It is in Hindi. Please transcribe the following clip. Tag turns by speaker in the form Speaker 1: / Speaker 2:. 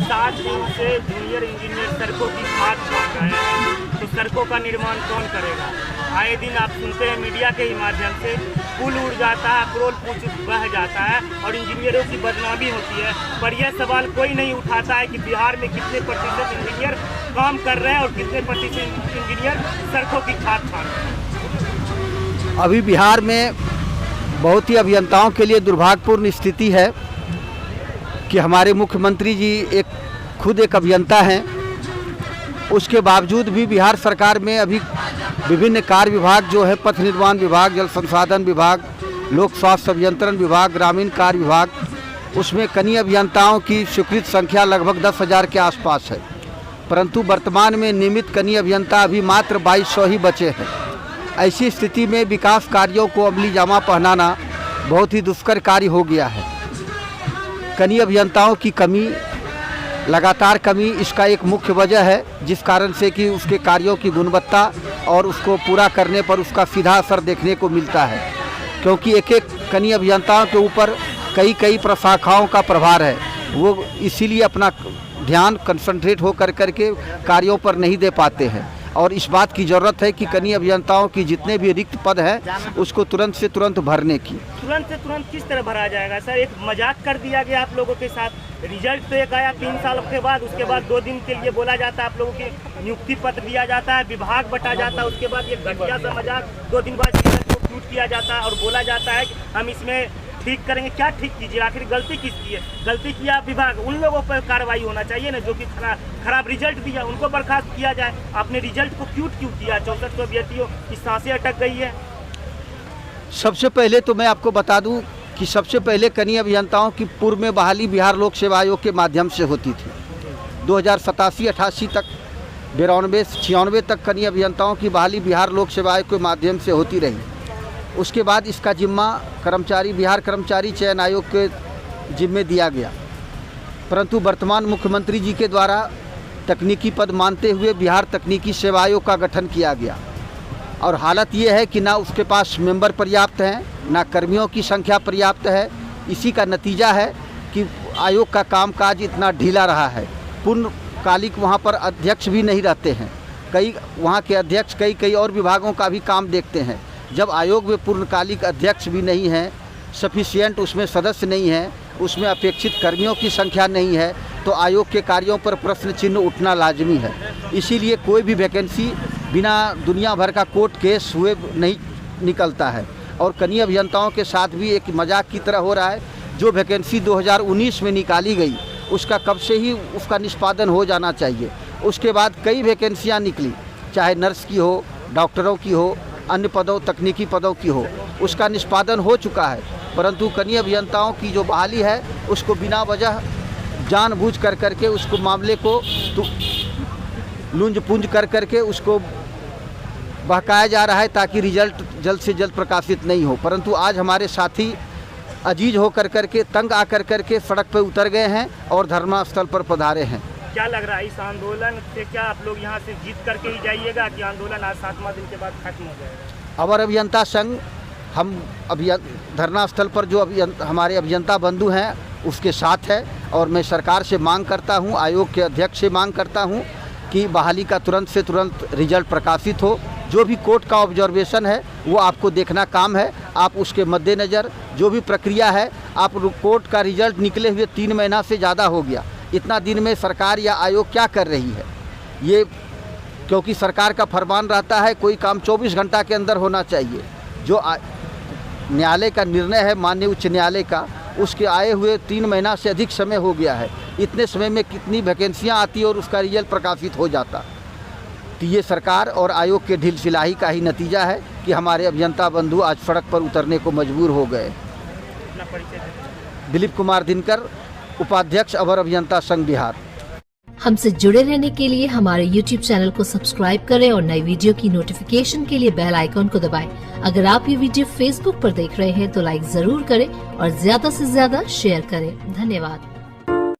Speaker 1: 7 दिन से जूनियर इंजीनियर सड़कों की खाद छान रहे हैं, तो सड़कों का निर्माण कौन करेगा? आए दिन आप सुनते हैं मीडिया के ही माध्यम से, पुल उड़ जाता है, करोल पूछ बह जाता है और इंजीनियरों की बदनामी होती है। पर यह सवाल कोई नहीं उठाता है कि बिहार में कितने प्रतिशत इंजीनियर काम कर रहे हैं और कितने प्रतिशत इंजीनियर सड़कों की खाद छान रहे हैं।
Speaker 2: अभी बिहार में बहुत ही अभियंताओं के लिए दुर्भाग्यपूर्ण स्थिति है कि हमारे मुख्यमंत्री जी खुद एक अभियंता हैं, उसके बावजूद भी बिहार सरकार में अभी विभिन्न कार्य विभाग जो है, पथ निर्माण विभाग, जल संसाधन विभाग, लोक स्वास्थ्य अभियंत्रण विभाग, ग्रामीण कार्य विभाग, उसमें कनीय अभियंताओं की स्वीकृत संख्या लगभग 10,000 के आसपास है, परंतु वर्तमान में नियमित कनीय अभियंता अभी मात्र 2200 ही बचे हैं। ऐसी स्थिति में विकास कार्यों को अमली जामा पहनाना बहुत ही दुष्कर कार्य हो गया है। कनीय अभियंताओं की कमी, लगातार कमी, इसका एक मुख्य वजह है, जिस कारण से कि उसके कार्यों की गुणवत्ता और उसको पूरा करने पर उसका सीधा असर देखने को मिलता है, क्योंकि एक एक कनीय अभियंताओं के ऊपर कई प्रशाखाओं का प्रभार है। वो इसीलिए अपना ध्यान कंसंट्रेट हो करके कार्यों पर नहीं दे पाते हैं और इस बात की ज़रूरत है कि कनीय अभियंताओं की जितने भी रिक्त पद हैं उसको तुरंत से तुरंत भरने की।
Speaker 1: तुरंत से तुरंत किस तरह भरा जाएगा सर? एक मजाक कर दिया गया आप लोगों के साथ। रिजल्ट तो एक आया 3 साल के बाद, उसके बाद 2 दिन के लिए बोला जाता है आप लोगों की नियुक्ति पत्र दिया जाता है, विभाग बटा जाता है, उसके बाद ये घटिया सा मजाक 2 दिन बाद रिजल्ट को ट्वीट किया जाता है और बोला जाता है कि हम इसमें ठीक करेंगे। क्या ठीक कीजिए? आखिर गलती किसकी है? गलती किया विभाग, उन लोगों पर कार्रवाई होना चाहिए ना जो कि खराब रिजल्ट दिया, उनको बर्खास्त किया जाए। आपने रिजल्ट को क्यों किया? 6400 अभ्यर्थियों की सांसें अटक गई है।
Speaker 2: सबसे पहले तो मैं आपको बता दूं कि सबसे पहले कनीय अभियंताओं की पूर्व में बहाली बिहार लोक सेवा आयोग के माध्यम से होती थी। 2087-88 तक, 92-96 तक कनीय अभियंताओं की बहाली बिहार लोक सेवा आयोग के माध्यम से होती रही। उसके बाद इसका जिम्मा बिहार कर्मचारी चयन आयोग के जिम्मे दिया गया, परंतु वर्तमान मुख्यमंत्री जी के द्वारा तकनीकी पद मानते हुए बिहार तकनीकी सेवा आयोग का गठन किया गया और हालत ये है कि ना उसके पास मेंबर पर्याप्त हैं, ना कर्मियों की संख्या पर्याप्त है। इसी का नतीजा है कि आयोग का कामकाज इतना ढीला रहा है। पूर्णकालिक वहाँ पर अध्यक्ष भी नहीं रहते हैं, वहाँ के अध्यक्ष कई और विभागों का भी काम देखते हैं। जब आयोग में पूर्णकालिक अध्यक्ष भी नहीं है, सफिशिएंट उसमें सदस्य नहीं है, उसमें अपेक्षित कर्मियों की संख्या नहीं है, तो आयोग के कार्यों पर प्रश्न चिन्ह उठना लाजमी है। इसीलिए कोई भी वैकेंसी बिना दुनिया भर का कोर्ट केस हुए नहीं निकलता है और कनीय अभियंताओं के साथ भी एक मजाक की तरह हो रहा है। जो वैकेंसी 2019 में निकाली गई उसका कब से ही उसका निष्पादन हो जाना चाहिए। उसके बाद कई वैकेंसियाँ निकली, चाहे नर्स की हो, डॉक्टरों की हो, अन्य पदों, तकनीकी पदों की हो, उसका निष्पादन हो चुका है, परंतु कनीय अभियंताओं की जो बहाली है उसको बिना वजह जानबूझ करके उसको मामले को लुंज पुंज करके उसको बहकाया जा रहा है ताकि रिजल्ट जल्द से जल्द प्रकाशित नहीं हो। परंतु आज हमारे साथी अजीज हो करके तंग आकर करके सड़क पर उतर गए हैं और धरना स्थल पर पधारे हैं।
Speaker 1: क्या लग रहा है इस आंदोलन से क्या आप लोग यहाँ से जीत करके ही जाइएगा कि आंदोलन आज 7वां दिन के बाद खत्म हो जाएगा?
Speaker 2: अवर अभियंता संघ, हम धरना स्थल पर जो हमारे अभियंता बंधु हैं उसके साथ है और मैं सरकार से मांग करता हूँ, आयोग के अध्यक्ष से मांग करता हूँ कि बहाली का तुरंत से तुरंत रिजल्ट प्रकाशित हो। जो भी कोर्ट का ऑब्जर्वेशन है वो आपको देखना काम है। आप उसके मद्देनज़र जो भी प्रक्रिया है, आप कोर्ट का रिजल्ट निकले हुए 3 महीना से ज़्यादा हो गया, इतना दिन में सरकार या आयोग क्या कर रही है? ये क्योंकि सरकार का फरमान रहता है कोई काम 24 घंटा के अंदर होना चाहिए। जो न्यायालय का निर्णय है, माननीय उच्च न्यायालय का, उसके आए हुए 3 महीना से अधिक समय हो गया है। इतने समय में कितनी वैकेंसियाँ आती और उसका रिजल्ट प्रकाशित हो जाता। तो ये सरकार और आयोग के ढील सिलाई का ही नतीजा है कि हमारे अभियंता बंधु आज सड़क पर उतरने को मजबूर हो गए। दिलीप कुमार दिनकर, उपाध्यक्ष अवर अभियंता संघ बिहार।
Speaker 3: हमसे जुड़े रहने के लिए हमारे YouTube चैनल को सब्सक्राइब करें और नई वीडियो की नोटिफिकेशन के लिए बेल आइकॉन को दबाएं। अगर आप ये वीडियो Facebook पर देख रहे हैं तो लाइक जरूर करें और ज्यादा से ज्यादा शेयर करें। धन्यवाद।